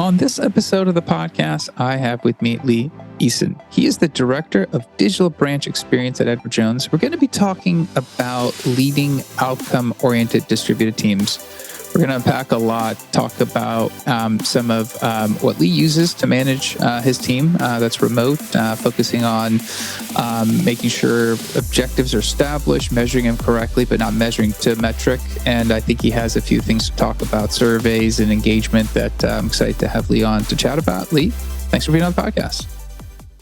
On this episode of the podcast, I have with me Lee Eason. He is the Director of Digital Branch Experience at Edward Jones. We're going to be talking about leading outcome-oriented distributed teams. We're going to unpack a lot, talk about some of what Lee uses to manage his team that's remote, focusing on making sure objectives are established, measuring them correctly, but not measuring to metric. And I think he has a few things to talk about, surveys and engagement that I'm excited to have Lee on to chat about. Lee, thanks for being on the podcast.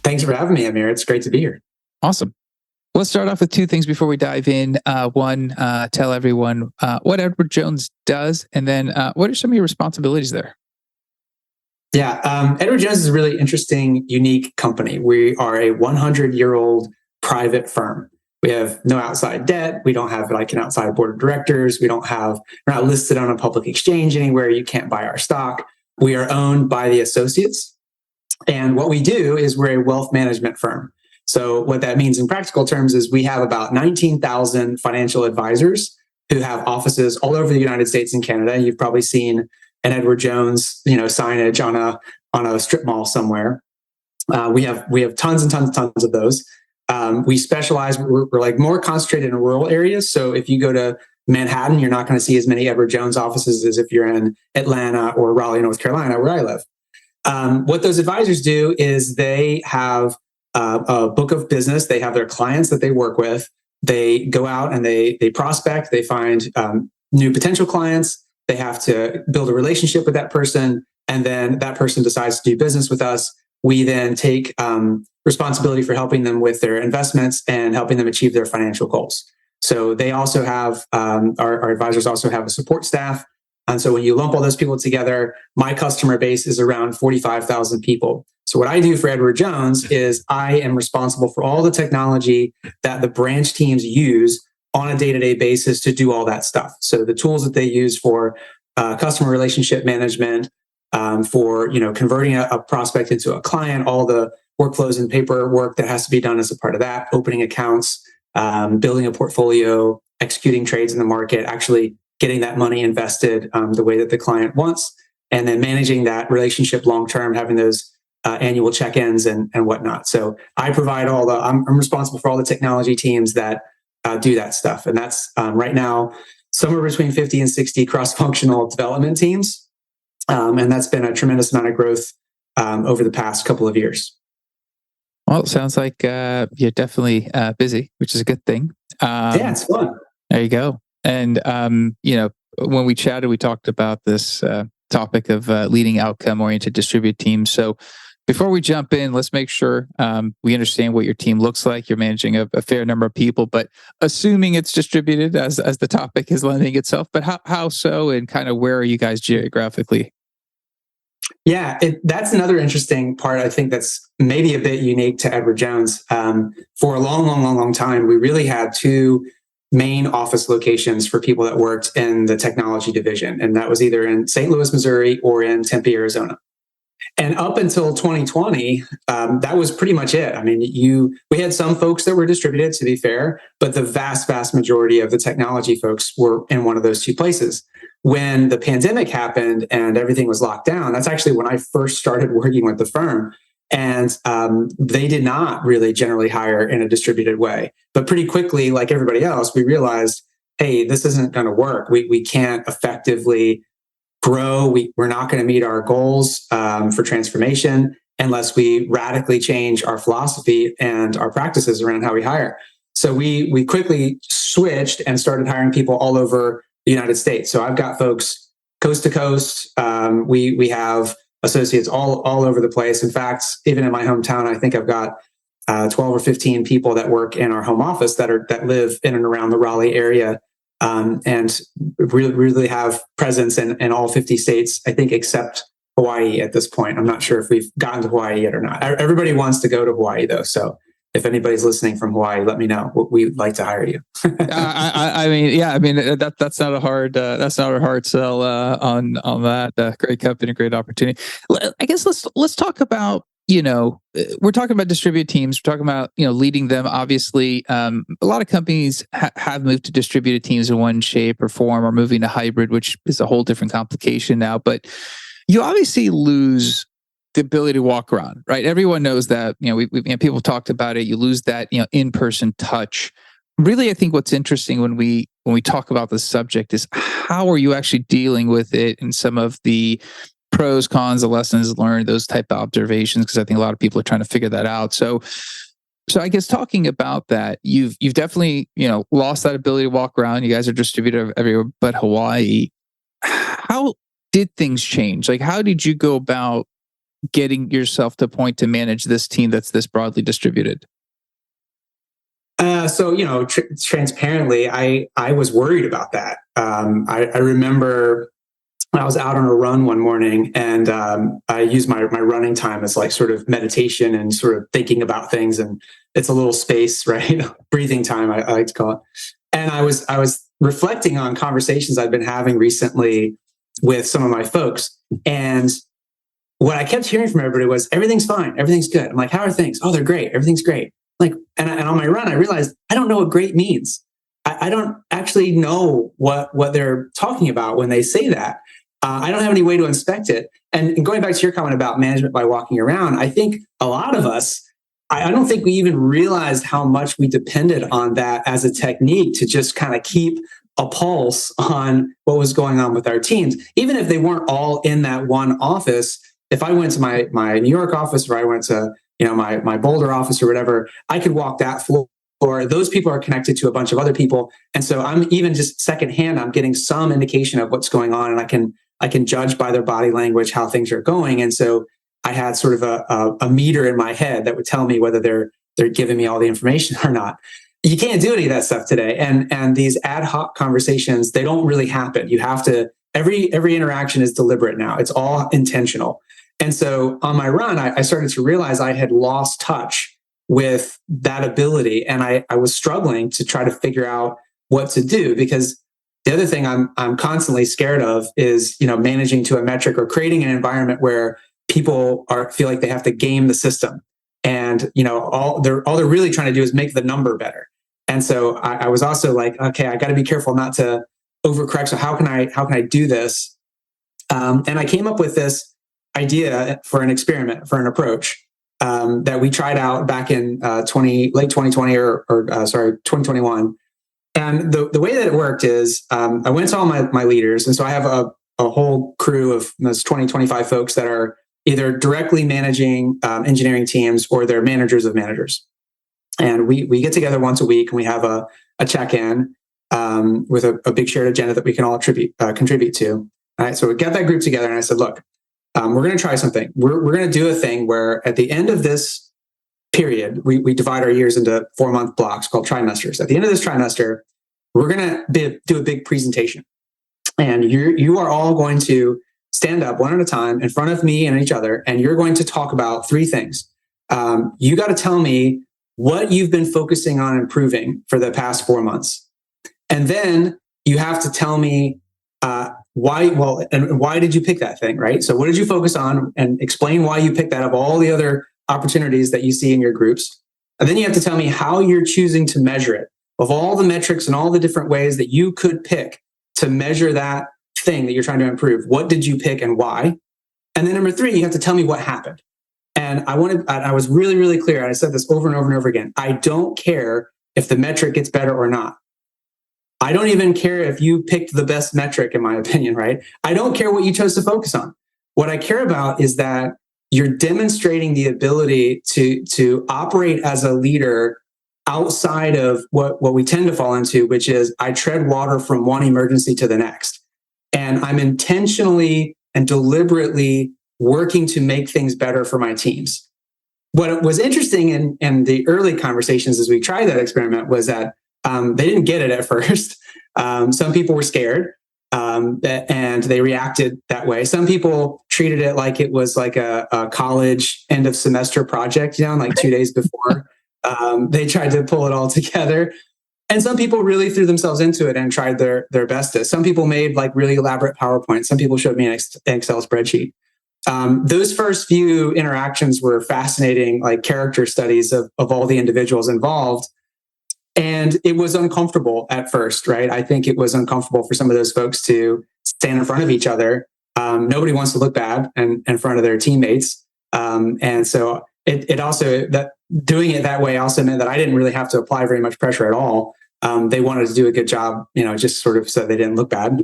Thanks for having me, Amir. It's great to be here. Awesome. Let's start off with two things before we dive in. One, tell everyone what Edward Jones does, and then what are some of your responsibilities there? Yeah, Edward Jones is a really interesting, unique company. We are a 100-year-old private firm. We have no outside debt. We don't have like an outside board of directors. We're not listed on a public exchange anywhere. You can't buy our stock. We are owned by the associates. And what we do is we're a wealth management firm. So what that means in practical terms is we have about 19,000 financial advisors who have offices all over the United States and Canada. You've probably seen an Edward Jones, signage on a strip mall somewhere. We have tons and tons of those. We specialize. We're like more concentrated in rural areas. So if you go to Manhattan, you're not going to see as many Edward Jones offices as if you're in Atlanta or Raleigh, North Carolina, where I live. What those advisors do is they have a book of business. They have their clients that they work with. They go out and they prospect. They find new potential clients. They have to build a relationship with that person. And then that person decides to do business with us. We then take responsibility for helping them with their investments and helping them achieve their financial goals. So they also have, our advisors also have a support staff. And so when you lump all those people together, my customer base is around 45,000 people. So what I do for Edward Jones is I am responsible for all the technology that the branch teams use on a day-to-day basis to do all that stuff. So the tools that they use for customer relationship management, for converting a prospect into a client, all the workflows and paperwork that has to be done as a part of that, opening accounts, building a portfolio, executing trades in the market, actually getting that money invested the way that the client wants, and then managing that relationship long-term, having those annual check-ins and whatnot. So I provide I'm responsible for all the technology teams that do that stuff. And that's right now somewhere between 50 and 60 cross-functional development teams. And that's been a tremendous amount of growth over the past couple of years. Well, it sounds like you're definitely busy, which is a good thing. Yeah, it's fun. There you go. And, when we chatted, we talked about this topic of leading outcome-oriented distributed teams. So before we jump in, let's make sure we understand what your team looks like. You're managing a fair number of people, but assuming it's distributed as the topic is lending itself, but how so, and kind of where are you guys geographically? Yeah, that's another interesting part. I think that's maybe a bit unique to Edward Jones. For a long time, we really had two main office locations for people that worked in the technology division. And that was either in St. Louis, Missouri or in Tempe, Arizona. And up until 2020, that was pretty much it. I mean, we had some folks that were distributed, to be fair, but the vast majority of the technology folks were in one of those two places. When the pandemic happened and everything was locked down, that's actually when I first started working with the firm. And they did not really generally hire in a distributed way. But pretty quickly, like everybody else, we realized, hey, this isn't going to work. We can't effectively grow. We're not going to meet our goals for transformation unless we radically change our philosophy and our practices around how we hire. So we quickly switched and started hiring people all over the United States. So I've got folks coast to coast. We have associates all over the place. In fact, even in my hometown, I think I've got 12 or 15 people that work in our home office that live in and around the Raleigh area, and really have presence in all 50 states, I think, except Hawaii at this point. I'm not sure if we've gotten to Hawaii yet or not. Everybody wants to go to Hawaii though. So if anybody's listening from Hawaii, let me know. We'd like to hire you. That's not a hard sell on that. Great company, great opportunity. I guess let's talk about, we're talking about distributed teams. We're talking about, leading them. Obviously, a lot of companies have moved to distributed teams in one shape or form, or moving to hybrid, which is a whole different complication now. But You obviously lose the ability to walk around, right? Everyone knows that. People talked about it. You lose that, in-person touch. Really, I think what's interesting when we talk about this subject is how are you actually dealing with it and some of the pros, cons, the lessons learned, those type of observations, because I think a lot of people are trying to figure that out. So I guess talking about that, you've definitely, lost that ability to walk around. You guys are distributed everywhere but Hawaii. How did things change? Like, how did you go about getting yourself to a point to manage this team that's this broadly distributed? Transparently, I was worried about that. I remember I was out on a run one morning, and I used my running time as like sort of meditation and sort of thinking about things. And it's a little space, right? Breathing time, I like to call it. And I was reflecting on conversations I've been having recently with some of my folks. And what I kept hearing from everybody was, everything's fine, everything's good. I'm like, how are things? Oh, they're great. Everything's great. Like, and on my run, I realized I don't know what great means. I don't actually know what they're talking about when they say that. I don't have any way to inspect it. And going back to your comment about management by walking around, I think a lot of us, I don't think we even realized how much we depended on that as a technique to just kind of keep a pulse on what was going on with our teams. Even if they weren't all in that one office, if I went to my New York office, or I went to my Boulder office or whatever, I could walk that floor. Those people are connected to a bunch of other people. And so I'm even just secondhand, I'm getting some indication of what's going on, and I can judge by their body language how things are going. And so I had sort of a meter in my head that would tell me whether they're giving me all the information or not. You can't do any of that stuff today. And these ad hoc conversations, they don't really happen. You have to, every interaction is deliberate now. It's all intentional. And so on my run, I started to realize I had lost touch with that ability. And I was struggling to try to figure out what to do, because the other thing I'm constantly scared of is, managing to a metric or creating an environment where people feel like they have to game the system. And, all they're really trying to do is make the number better. And so I was also like, okay, I got to be careful not to overcorrect. So how can I do this? And I came up with this idea for an experiment, for an approach that we tried out back in late 2020 or 2021. And the way that it worked is I went to all my leaders. And so I have a whole crew of those 25 folks that are either directly managing engineering teams, or they're managers of managers. And we get together once a week, and we have a check-in with a big shared agenda that we can all contribute to. All right, so we got that group together, and I said, look, we're going to try something. We're going to do a thing where at the end of this period, we divide our years into 4-month blocks called trimesters. At the end of this trimester, we're going to do a big presentation. And you are all going to stand up one at a time in front of me and each other, and you're going to talk about 3 things. You got to tell me what you've been focusing on improving for the past 4 months. And then you have to tell me why. Well, and why did you pick that thing, right? So what did you focus on, and explain why you picked that of all the other opportunities that you see in your groups. And then you have to tell me how you're choosing to measure it, of all the metrics and all the different ways that you could pick to measure that thing that you're trying to improve. What did you pick and why? And then number 3, you have to tell me what happened. And I was really, really clear. And I said this over and over and over again. I don't care if the metric gets better or not. I don't even care if you picked the best metric, in my opinion, right? I don't care what you chose to focus on. What I care about is that you're demonstrating the ability to operate as a leader outside of what we tend to fall into, which is I tread water from one emergency to the next. And I'm intentionally and deliberately working to make things better for my teams. What was interesting in the early conversations as we tried that experiment was that they didn't get it at first. Some people were scared and they reacted that way. Some people treated it like it was like a college end of semester project, like 2 days before. They tried to pull it all together. And some people really threw themselves into it and tried their bestest. Some people made like really elaborate PowerPoints. Some people showed me an Excel spreadsheet. Those first few interactions were fascinating, like character studies of all the individuals involved. And it was uncomfortable at first, right? I think it was uncomfortable for some of those folks to stand in front of each other nobody wants to look bad in front of their teammates. And so it also, that doing it that way also meant that I didn't really have to apply very much pressure at all. They wanted to do a good job, just sort of so they didn't look bad.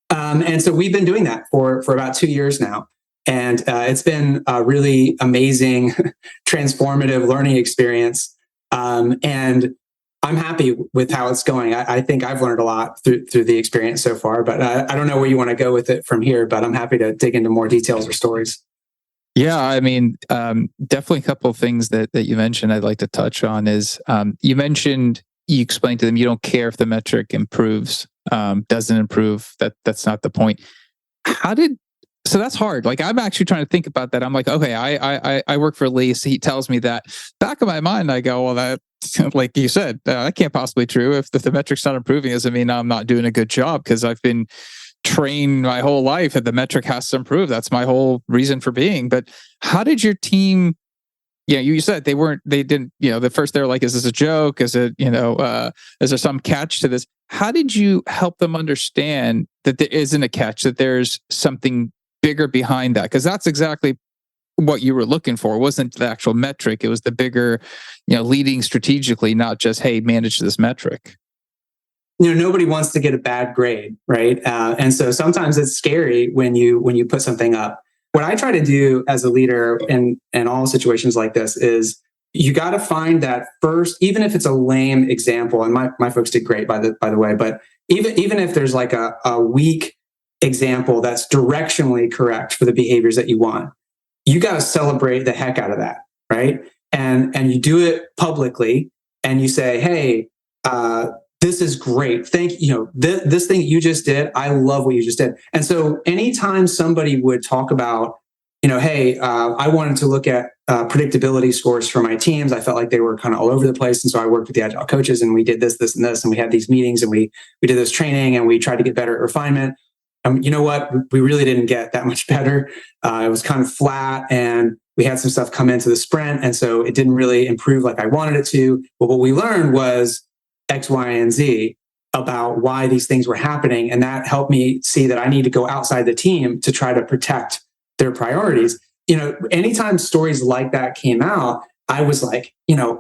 And so we've been doing that for about 2 years now. And it's been a really amazing, transformative learning experience. And I'm happy with how it's going. I think I've learned a lot through the experience so far, but I don't know where you want to go with it from here, but I'm happy to dig into more details or stories. Yeah, I mean, definitely a couple of things that you mentioned I'd like to touch on is you explained to them you don't care if the metric improves, doesn't improve. That's not the point. So that's hard. Like, I'm actually trying to think about that. I'm like, okay, I work for Lee, so he tells me that. Back of my mind, I go, well, that, like you said, that can't possibly be true. If the metric's not improving, doesn't mean I'm not doing a good job, because I've been trained my whole life that the metric has to improve. That's my whole reason for being. But how did your team? Yeah, you said they didn't. The first they're like, is this a joke? Is it, is there some catch to this? How did you help them understand that there isn't a catch, that there's something bigger behind that? Because that's exactly what you were looking for. It wasn't the actual metric. It was the bigger, leading strategically, not just, hey, manage this metric. Nobody wants to get a bad grade, right? And so sometimes it's scary when you put something up. What I try to do as a leader in all situations like this is you got to find that first, even if it's a lame example, and my folks did great by the way, but even if there's like a weak example that's directionally correct for the behaviors that you want, you got to celebrate the heck out of that, right? And you do it publicly, and you say, hey, this is great. Thank you. This thing you just did, I love what you just did. And so anytime somebody would talk about, hey, I wanted to look at predictability scores for my teams. I felt like they were kind of all over the place. And so I worked with the agile coaches, and we did this, and this, and we had these meetings, and we did this training, and we tried to get better at refinement. You know what? We really didn't get that much better. It was kind of flat, and we had some stuff come into the sprint. And so it didn't really improve like I wanted it to. But what we learned was X, Y, and Z about why these things were happening. And that helped me see that I need to go outside the team to try to protect their priorities. Anytime stories like that came out, I was like,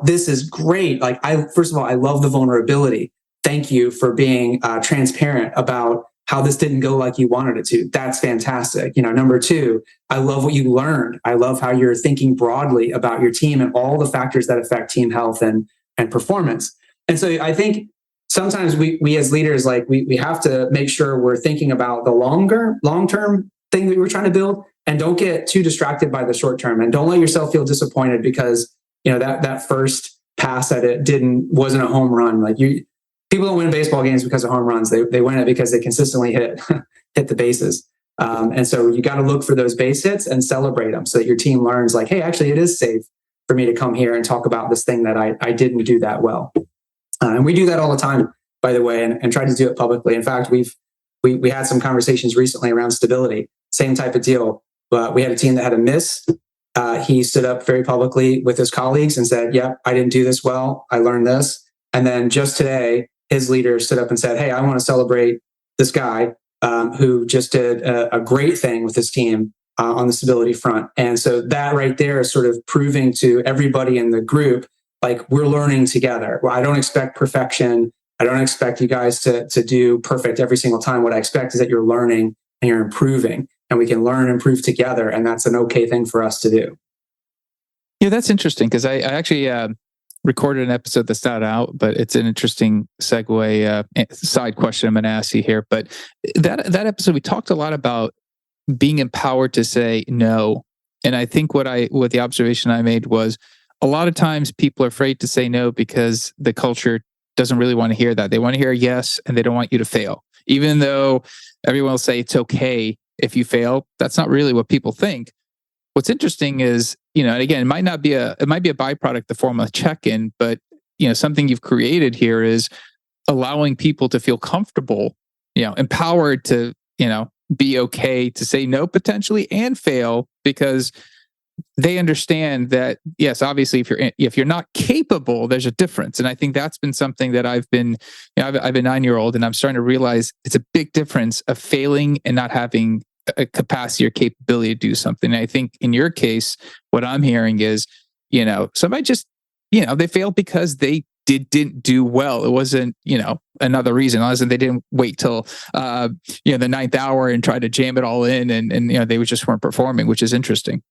this is great. Like, first of all, I love the vulnerability. Thank you for being transparent about how this didn't go like you wanted it to. That's fantastic. Number two, I love what you learned. I love how you're thinking broadly about your team and all the factors that affect team health and performance. And so I think sometimes we as leaders, like we have to make sure we're thinking about the long-term thing that we're trying to build, and don't get too distracted by the short term, and don't let yourself feel disappointed because, that first pass at it wasn't a home run. Like, people don't win baseball games because of home runs. They win it because they consistently hit the bases. And so you got to look for those base hits and celebrate them so that your team learns, like, hey, actually it is safe for me to come here and talk about this thing that I didn't do that well. And we do that all the time, by the way, and try to do it publicly. In fact, we had some conversations recently around stability, same type of deal. But we had a team that had a miss. He stood up very publicly with his colleagues and said, yep, I didn't do this well. I learned this. And then just today, his leader stood up and said, hey, I want to celebrate this guy who just did a great thing with his team on the stability front. And so that right there is sort of proving to everybody in the group, like, we're learning together. Well, I don't expect perfection. I don't expect you guys to do perfect every single time. What I expect is that you're learning and you're improving, and we can learn and improve together. And that's an okay thing for us to do. Yeah, that's interesting, because I actually recorded an episode that's not out, but it's an interesting segue side question I'm going to ask you here. But that episode, we talked a lot about being empowered to say no. And I think what the observation I made was, a lot of times people are afraid to say no because the culture doesn't really want to hear that. They want to hear yes, and they don't want you to fail. Even though everyone will say it's okay if you fail, that's not really what people think. What's interesting is, and again, it might be a byproduct, the form of check-in, but something you've created here is allowing people to feel comfortable, empowered to, be okay to say no potentially and fail, because they understand that, yes, obviously if you're not capable, there's a difference. And I think that's been something that I've been 9-year-old, and I'm starting to realize it's a big difference of failing and not having a capacity or capability to do something. And I think in your case, what I'm hearing is, somebody just, they failed because they didn't do well. It wasn't, another reason. Other they didn't wait till, the ninth hour and try to jam it all in, and they just weren't performing, which is interesting.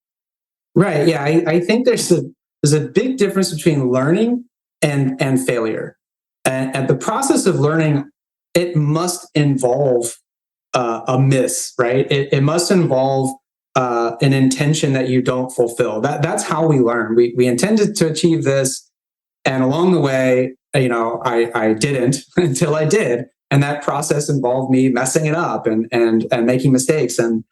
Right. Yeah. I think there's a big difference between learning and failure. And the process of learning, it must involve a miss, right? It must involve an intention that you don't fulfill. That's how we learn. We intended to achieve this, and along the way, I didn't until I did, and that process involved me messing it up and making mistakes. And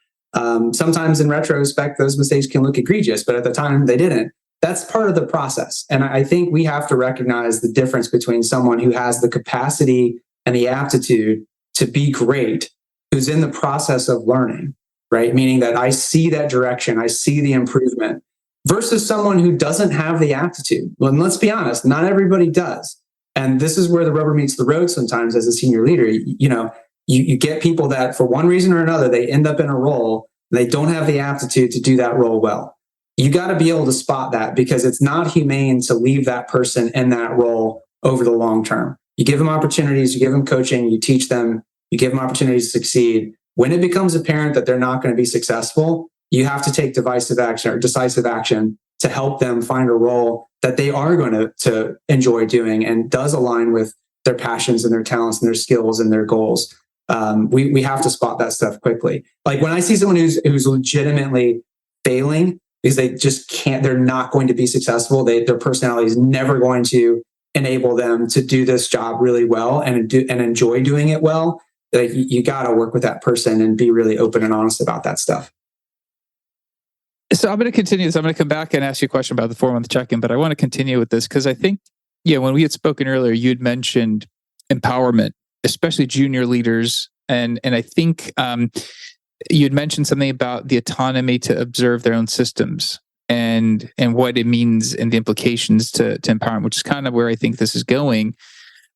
sometimes in retrospect, those mistakes can look egregious, but at the time they didn't. That's part of the process. And I think we have to recognize the difference between someone who has the capacity and the aptitude to be great, who's in the process of learning, right? Meaning that I see that direction, I see the improvement, versus someone who doesn't have the aptitude. Well, and let's be honest, not everybody does. And this is where the rubber meets the road sometimes as a senior leader. You get people that for one reason or another, they end up in a role, and they don't have the aptitude to do that role well. You got to be able to spot that, because it's not humane to leave that person in that role over the long term. You give them opportunities, you give them coaching, you teach them, you give them opportunities to succeed. When it becomes apparent that they're not going to be successful, you have to take decisive action to help them find a role that they are going to enjoy doing and does align with their passions and their talents and their skills and their goals. We have to spot that stuff quickly. Like when I see someone who's legitimately failing because they just can't, they're not going to be successful. Their personality is never going to enable them to do this job really well and enjoy doing it well. Like you got to work with that person and be really open and honest about that stuff. So I'm going to continue this. I'm going to come back and ask you a question about the 4-month check-in, but I want to continue with this because I think, when we had spoken earlier, you'd mentioned empowerment, especially junior leaders. And I think you'd mentioned something about the autonomy to observe their own systems and what it means and the implications to empowerment, which is kind of where I think this is going.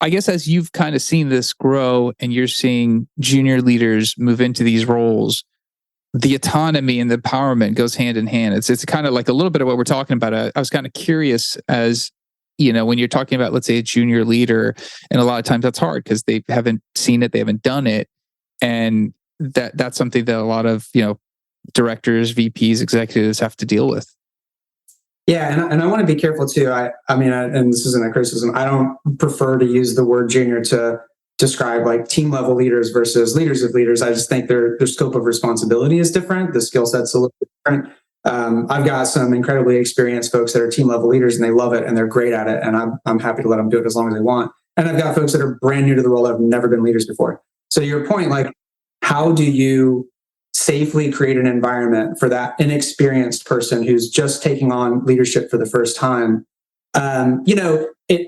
I guess as you've kind of seen this grow and you're seeing junior leaders move into these roles, the autonomy and the empowerment goes hand in hand. It's kind of like a little bit of what we're talking about. I was kind of curious as, when you're talking about, let's say, a junior leader, and a lot of times that's hard because they haven't seen it, they haven't done it. And that's something that a lot of, directors, VPs, executives have to deal with. Yeah, and I want to be careful too. And this isn't a criticism. I don't prefer to use the word junior to describe like team level leaders versus leaders of leaders. I just think their scope of responsibility is different. The skill set's a little bit different. I've got some incredibly experienced folks that are team level leaders and they love it and they're great at it. And I'm happy to let them do it as long as they want. And I've got folks that are brand new to the role that have never been leaders before. So your point, like, how do you safely create an environment for that inexperienced person who's just taking on leadership for the first time? I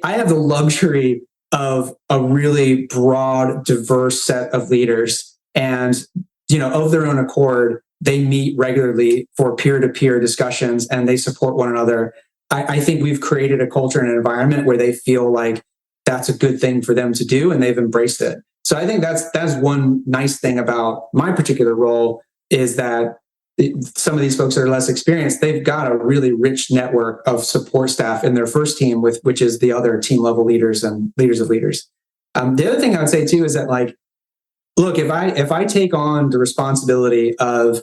have the luxury of a really broad, diverse set of leaders. And, of their own accord, they meet regularly for peer-to-peer discussions and they support one another. I think we've created a culture and an environment where they feel like that's a good thing for them to do and they've embraced it. So I think that's one nice thing about my particular role is that some of these folks that are less experienced, they've got a really rich network of support staff in their first team, which is the other team level leaders and leaders of leaders. The other thing I would say too is that, like, look, if I take on the responsibility of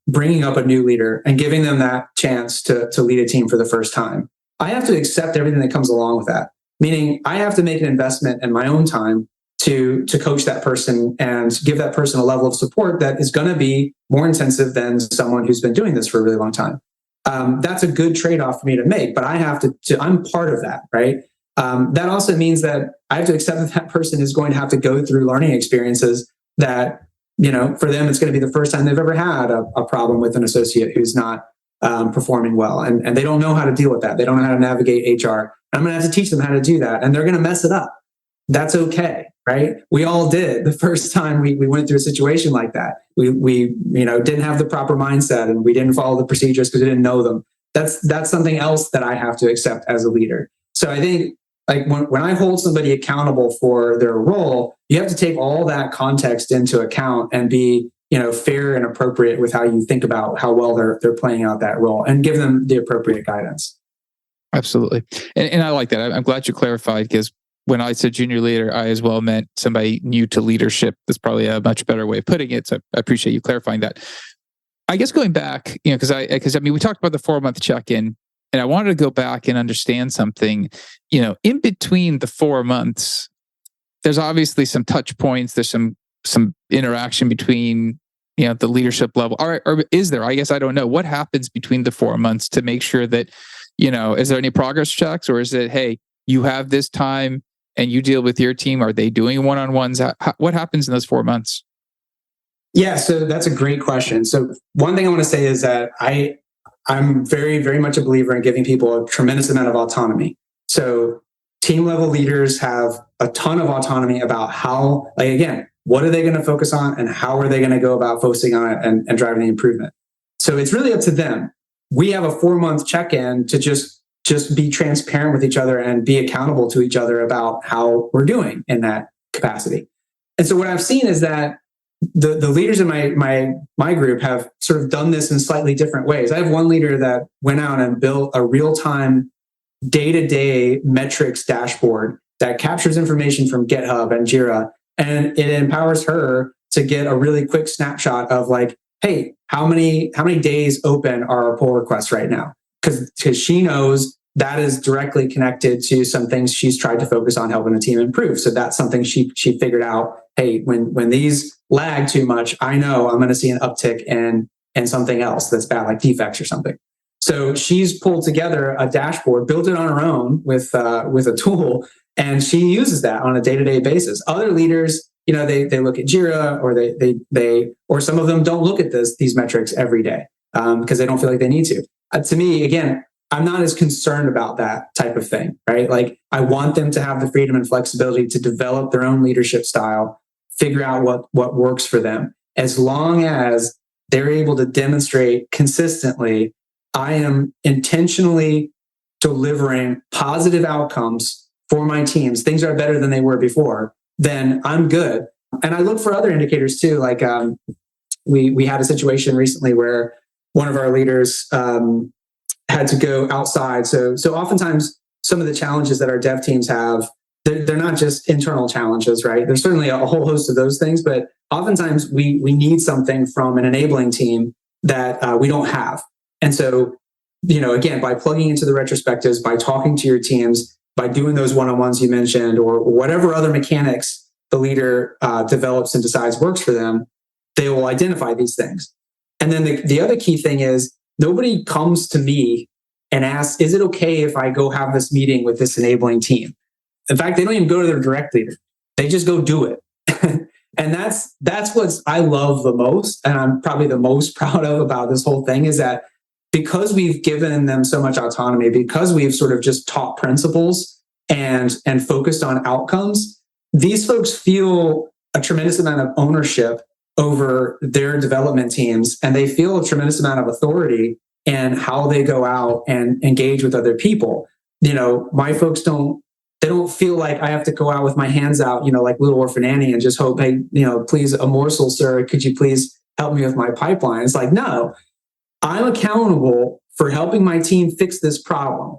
bringing up a new leader and giving them that chance to lead a team for the first time, I have to accept everything that comes along with that. Meaning, I have to make an investment in my own time to coach that person and give that person a level of support that is going to be more intensive than someone who's been doing this for a really long time. That's a good trade-off for me to make, but I have to I'm part of that, right? That also means that I have to accept that person is going to have to go through learning experiences that, for them, it's going to be the first time they've ever had a problem with an associate who's not performing well. And they don't know how to deal with that. They don't know how to navigate HR. I'm going to have to teach them how to do that. And they're going to mess it up. That's okay, right? We all did the first time we went through a situation like that. We didn't have the proper mindset and we didn't follow the procedures because we didn't know them. That's something else that I have to accept as a leader. So I think, like, when I hold somebody accountable for their role, you have to take all that context into account and be, fair and appropriate with how you think about how well they're playing out that role, and give them the appropriate guidance. Absolutely. And I like that. I'm glad you clarified, because when I said junior leader, I as well meant somebody new to leadership. That's probably a much better way of putting it. So I appreciate you clarifying that. I guess going back, because we talked about the 4-month check-in, and I wanted to go back and understand something. In between the 4 months, there's obviously some touch points. There's some interaction between the leadership level. Or is there? I guess I don't know. What happens between the 4 months to make sure that is there any progress checks, or is it, hey, you have this time and you deal with your team? Are they doing one-on-ones? What happens in those 4 months? Yeah, so that's a great question. So one thing I want to say is that I'm very, very much a believer in giving people a tremendous amount of autonomy. So team level leaders have a ton of autonomy about how, again, what are they going to focus on and how are they going to go about focusing on it and driving the improvement. So it's really up to them. We have a 4-month check-in to just be transparent with each other and be accountable to each other about how we're doing in that capacity. And so what I've seen is that the leaders in my group have sort of done this in slightly different ways. I have one leader that went out and built a real-time day-to-day metrics dashboard that captures information from GitHub and Jira, and it empowers her to get a really quick snapshot of hey, how many days open are our pull requests right now? Because she knows that is directly connected to some things she's tried to focus on helping the team improve. So that's something she figured out. Hey, when these lag too much, I know I'm going to see an uptick in something else that's bad, like defects or something. So she's pulled together a dashboard, built it on her own with a tool, and she uses that on a day-to-day basis. Other leaders, they look at Jira, or they or some of them don't look at these metrics every day because they don't feel like they need to. To me, again, I'm not as concerned about that type of thing, right? I want them to have the freedom and flexibility to develop their own leadership style, figure out what works for them, as long as they're able to demonstrate consistently, I am intentionally delivering positive outcomes for my teams. Things are better than they were before, then I'm good. And I look for other indicators too. We had a situation recently where one of our leaders had to go outside. So oftentimes some of the challenges that our dev teams have, they're not just internal challenges, right? There's certainly a whole host of those things, but oftentimes we need something from an enabling team that we don't have. And so, again, by plugging into the retrospectives, by talking to your teams, by doing those one-on-ones you mentioned, or whatever other mechanics the leader develops and decides works for them, they will identify these things. And then the other key thing is, nobody comes to me and asks, is it okay if I go have this meeting with this enabling team? In fact, they don't even go to their direct leader. They just go do it. And that's what I love the most. And I'm probably the most proud of about this whole thing, is that because we've given them so much autonomy, because we've sort of just taught principles and focused on outcomes, these folks feel a tremendous amount of ownership over their development teams, and they feel a tremendous amount of authority in how they go out and engage with other people. My folks don't feel like I have to go out with my hands out, like little orphan Annie, and just hope, hey, please, a morsel, sir, could you please help me with my pipeline? It's no, I'm accountable for helping my team fix this problem.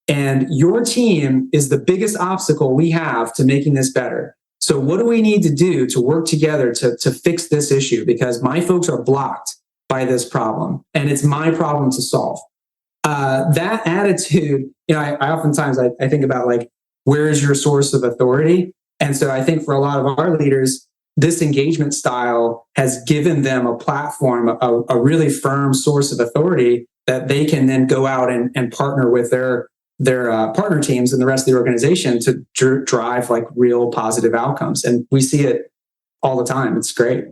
And your team is the biggest obstacle we have to making this better. So what do we need to do to work together to fix this issue? Because my folks are blocked by this problem, and it's my problem to solve. That attitude, I oftentimes I think about where is your source of authority? And so I think for a lot of our leaders, this engagement style has given them a platform, a really firm source of authority that they can then go out and partner with their partner teams and the rest of the organization to drive real positive outcomes. And we see it all the time. It's great.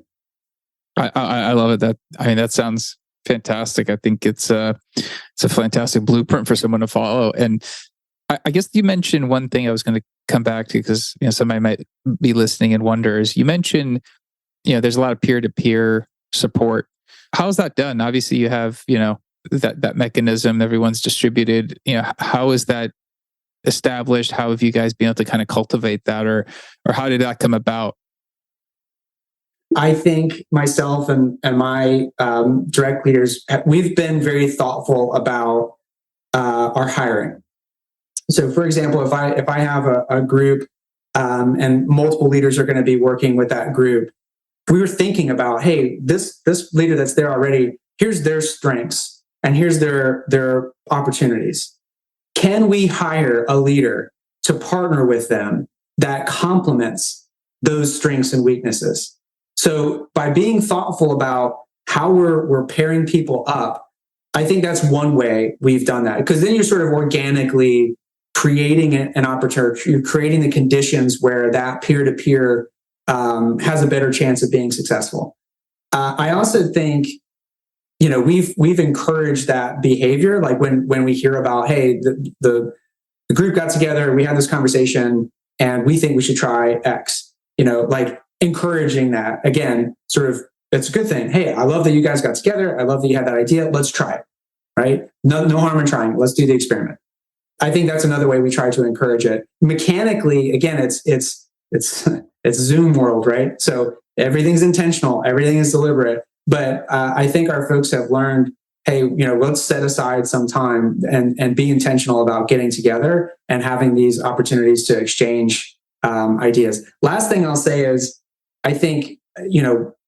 I love it. That sounds fantastic. I think it's a fantastic blueprint for someone to follow. And I guess you mentioned one thing I was going to come back to, because somebody might be listening and wonders. You mentioned there's a lot of peer-to-peer support. How's that done? Obviously, you have that mechanism. Everyone's distributed. How is that established? How have you guys been able to kind of cultivate that, or how did that come about? I think myself and my direct leaders, we've been very thoughtful about our hiring. So, for example, if I have a group and multiple leaders are going to be working with that group, we were thinking about, hey, this leader that's there already, here's their strengths and here's their opportunities. Can we hire a leader to partner with them that complements those strengths and weaknesses? So by being thoughtful about how we're pairing people up, I think that's one way we've done that, because then you're sort of organically creating an opportunity, you're creating the conditions where that peer-to-peer has a better chance of being successful. I also think, we've encouraged that behavior. Like when we hear about, hey, the group got together, we had this conversation, and we think we should try X. Like encouraging that again, sort of, it's a good thing. Hey, I love that you guys got together. I love that you had that idea. Let's try it. Right? No harm in trying. Let's do the experiment. I think that's another way we try to encourage it. Mechanically, again, it's Zoom world, right? So everything's intentional, everything is deliberate. But I think our folks have learned, hey, let's set aside some time and be intentional about getting together and having these opportunities to exchange ideas. Last thing I'll say is, I think,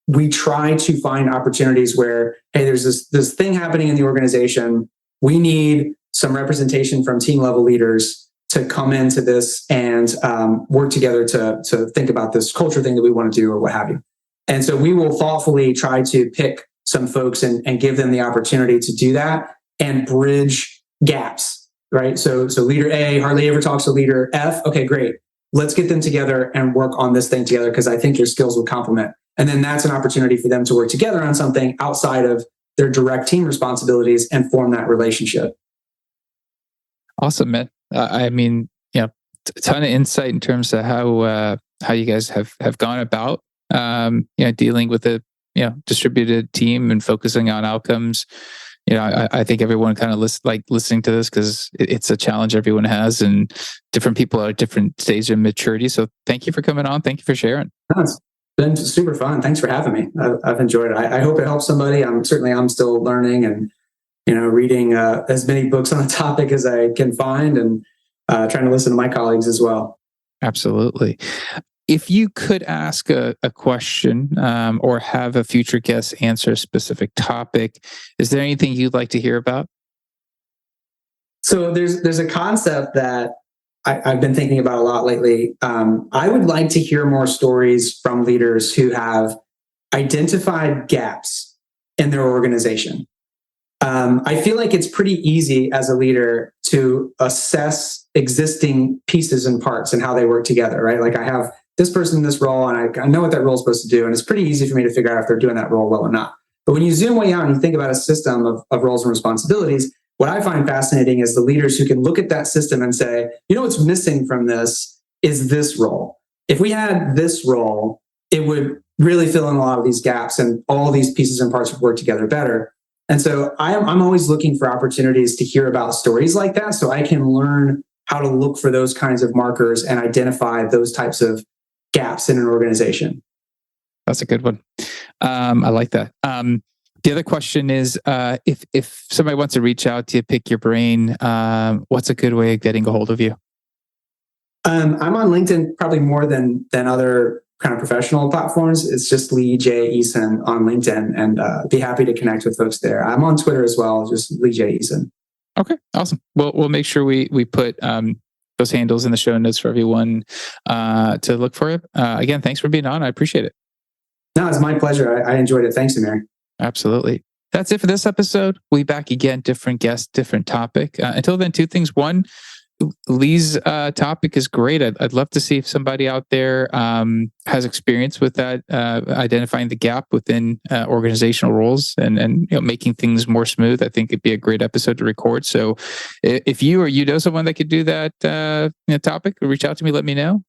we try to find opportunities where, hey, there's this thing happening in the organization. We need some representation from team level leaders to come into this and work together to think about this culture thing that we want to do or what have you. And so we will thoughtfully try to pick some folks and give them the opportunity to do that and bridge gaps, right? So leader A hardly ever talks to leader F. Okay, great. Let's get them together and work on this thing together because I think their skills will complement. And then that's an opportunity for them to work together on something outside of their direct team responsibilities and form that relationship. Awesome, man. I mean, a ton of insight in terms of how you guys have gone about dealing with a distributed team and focusing on outcomes. I think everyone kind of listening to this, because it's a challenge everyone has, and different people are at different stages of maturity. So thank you for coming on. Thank you for sharing. It's been super fun. Thanks for having me. I've enjoyed it. I hope it helps somebody. I'm still learning and reading as many books on the topic as I can find, and trying to listen to my colleagues as well. Absolutely. If you could ask a question or have a future guest answer a specific topic, is there anything you'd like to hear about? So there's a concept that I've been thinking about a lot lately. I would like to hear more stories from leaders who have identified gaps in their organization. I feel like it's pretty easy as a leader to assess existing pieces and parts and how they work together, right? Like I have this person in this role and I know what that role is supposed to do. And it's pretty easy for me to figure out if they're doing that role well or not. But when you zoom way out and you think about a system of roles and responsibilities, what I find fascinating is the leaders who can look at that system and say, what's missing from this is this role. If we had this role, it would really fill in a lot of these gaps and all these pieces and parts would work together better. And so I'm always looking for opportunities to hear about stories like that so I can learn how to look for those kinds of markers and identify those types of gaps in an organization. That's a good one. I like that. The other question is, if somebody wants to reach out to you, pick your brain, what's a good way of getting a hold of you? I'm on LinkedIn probably more than other kind of professional platforms. It's just Lee J. Eason on LinkedIn, and be happy to connect with folks there. I'm on Twitter as well, just Lee J. Eason. Okay, awesome. We'll make sure we put those handles in the show notes for everyone to look for it. Again, thanks for being on. I appreciate it. No, it's my pleasure. I enjoyed it. Thanks, Amir. Absolutely. That's it for this episode. We'll be back again, different guest, different topic. Until then, two things. One, Lee's topic is great. I'd love to see if somebody out there has experience with that, identifying the gap within organizational roles and making things more smooth. I think it'd be a great episode to record. So if you know someone that could do that topic, reach out to me, let me know.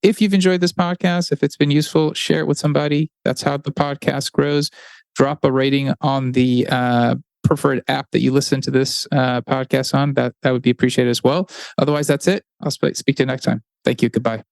If you've enjoyed this podcast, if it's been useful, share it with somebody. That's how the podcast grows. Drop a rating on the preferred app that you listen to this podcast on. That would be appreciated as well. Otherwise, that's it. I'll speak to you next time. Thank you. Goodbye.